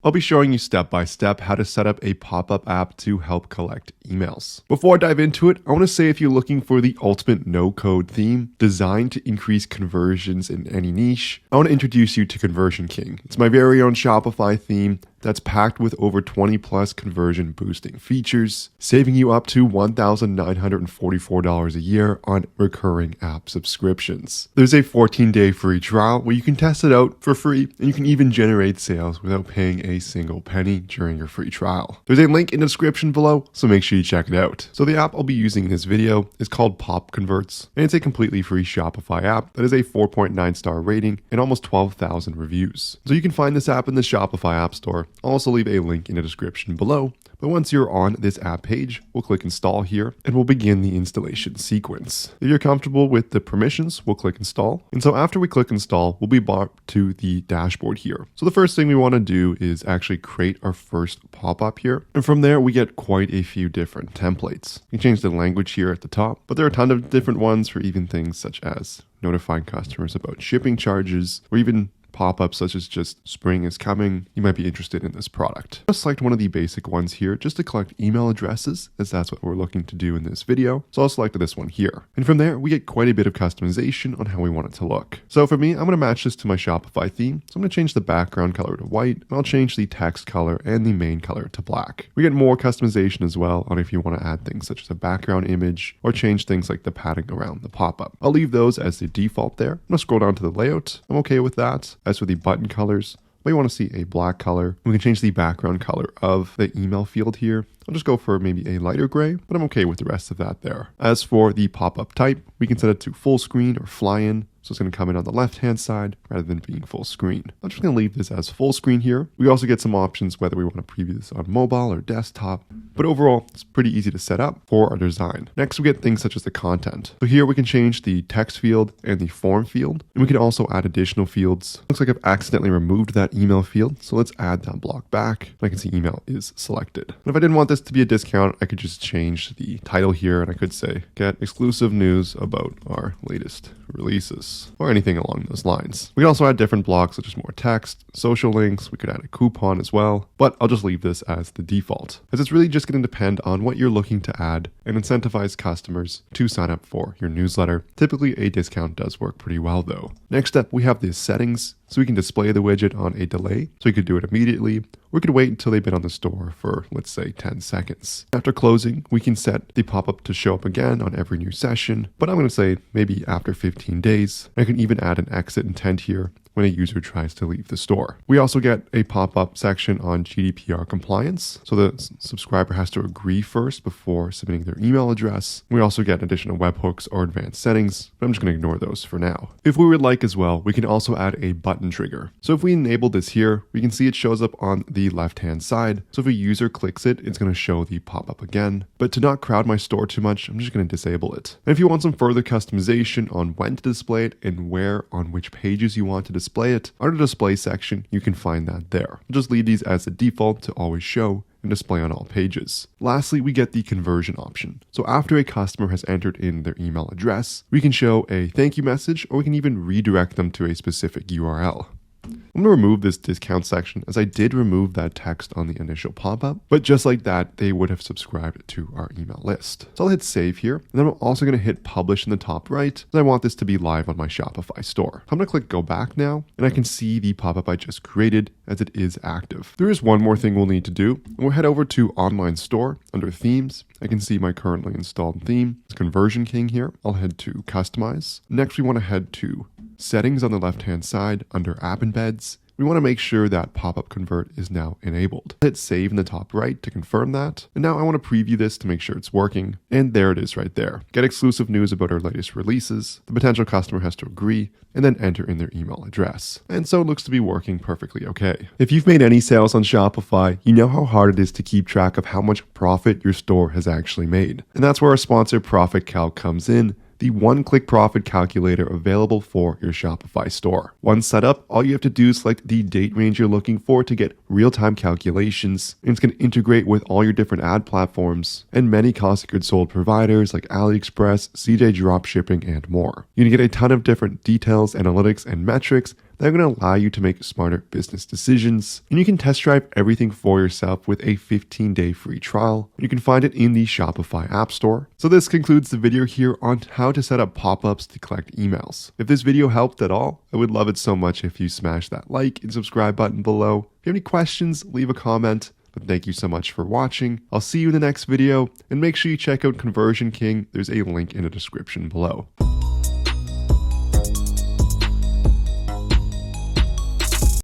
I'll be showing you step by step how to set up a pop-up app to help collect emails. Before I dive into it, I want to say if you're looking for the ultimate no-code theme designed to increase conversions in any niche, I want to introduce you to Conversion King. It's my very own Shopify theme that's packed with over 20 plus conversion boosting features, saving you up to $1,944 a year on recurring app subscriptions. There's a 14-day free trial where you can test it out for free, and you can even generate sales without paying a single penny during your free trial. There's a link in the description below, so make sure you check it out. So the app I'll be using in this video is called Pop Converts, and it's a completely free Shopify app that has a 4.9 star rating and almost 12,000 reviews. So you can find this app in the Shopify App Store. I'll also leave a link in the description below. But once you're on this app page, we'll click install here and we'll begin the installation sequence. If you're comfortable with the permissions, we'll click install. And so after we click install, we'll be brought to the dashboard here. So the first thing we want to do is actually create our first pop-up here. And from there, we get quite a few different templates. You can change the language here at the top, but there are a ton of different ones for even things such as notifying customers about shipping charges, or even pop-ups such as just spring is coming, you might be interested in this product. I'll select one of the basic ones here just to collect email addresses, as that's what we're looking to do in this video. So I'll select this one here. And from there, we get quite a bit of customization on how we want it to look. So for me, I'm going to match this to my Shopify theme. So I'm going to change the background color to white, and I'll change the text color and the main color to black. We get more customization as well on if you want to add things such as a background image or change things like the padding around the pop-up. I'll leave those as the default there. I'm going to scroll down to the layout. I'm okay with that. As for the button colors, we want to see a black color. We can change the background color of the email field here. I'll just go for maybe a lighter gray, but I'm okay with the rest of that there. As for the pop-up type, we can set it to full screen or fly-in. So it's going to come in on the left-hand side rather than being full screen. I'm just going to leave this as full screen here. We also get some options whether we want to preview this on mobile or desktop, but overall, it's pretty easy to set up for our design. Next, we get things such as the content. So here we can change the text field and the form field, and we can also add additional fields. Looks like I've accidentally removed that email field, so let's add that block back. And I can see email is selected. And if I didn't want this to be a discount, I could just change the title here, and I could say, get exclusive news about our latest releases, or anything along those lines. We can also add different blocks such as more text, social links. We could add a coupon as well, but I'll just leave this as the default, as it's really just going to depend on what you're looking to add and incentivize customers to sign up for your newsletter. Typically a discount does work pretty well though. Next up, we have the settings. So we can display the widget on a delay, so we could do it immediately, or we could wait until they've been on the store for, let's say, 10 seconds. After closing, we can set the pop-up to show up again on every new session, but I'm going to say maybe after 15 days. I can even add an exit intent here when a user tries to leave the store. We also get a pop-up section on GDPR compliance. So the subscriber has to agree first before submitting their email address. We also get additional webhooks or advanced settings, but I'm just going to ignore those for now. If we would like as well, we can also add a button trigger. So if we enable this here, we can see it shows up on the left-hand side. So if a user clicks it, it's going to show the pop-up again. But to not crowd my store too much, I'm just going to disable it. And if you want some further customization on when to display it and where on which pages you want to display it, under the display section, you can find that there. I'll just leave these as the default to always show and display on all pages. Lastly, we get the conversion option. So after a customer has entered in their email address, we can show a thank you message, or we can even redirect them to a specific URL. I'm going to remove this discount section, as I did remove that text on the initial pop-up, but just like that, they would have subscribed to our email list. So I'll hit save here, and then I'm also going to hit publish in the top right, as I want this to be live on my Shopify store. I'm going to click go back now, and I can see the pop-up I just created as it is active. There is one more thing we'll need to do, and we'll head over to online store under themes. I can see my currently installed theme. It's Conversion King here. I'll head to customize. Next, we want to head to settings on the left-hand side under app embeds. We want to make sure that pop-up convert is now enabled. Hit save in the top right to confirm that. And now I want to preview this to make sure it's working. And there it is right there. Get exclusive news about our latest releases. The potential customer has to agree and then enter in their email address. And so it looks to be working perfectly okay. If you've made any sales on Shopify, you know how hard it is to keep track of how much profit your store has actually made. And that's where our sponsor Profit Calc comes in. The one-click profit calculator available for your Shopify store. Once set up, all you have to do is select the date range you're looking for to get real-time calculations, and it's going to integrate with all your different ad platforms and many cost of goods sold providers like AliExpress, CJ Dropshipping, and more. You can get a ton of different details, analytics, and metrics that are going to allow you to make smarter business decisions. And you can test drive everything for yourself with a 15-day free trial. You can find it in the Shopify App Store. So this concludes the video here on how to set up pop-ups to collect emails. If this video helped at all, I would love it so much if you smash that like and subscribe button below. If you have any questions, leave a comment. But thank you so much for watching. I'll see you in the next video, and make sure you check out Conversion King. There's a link in the description below.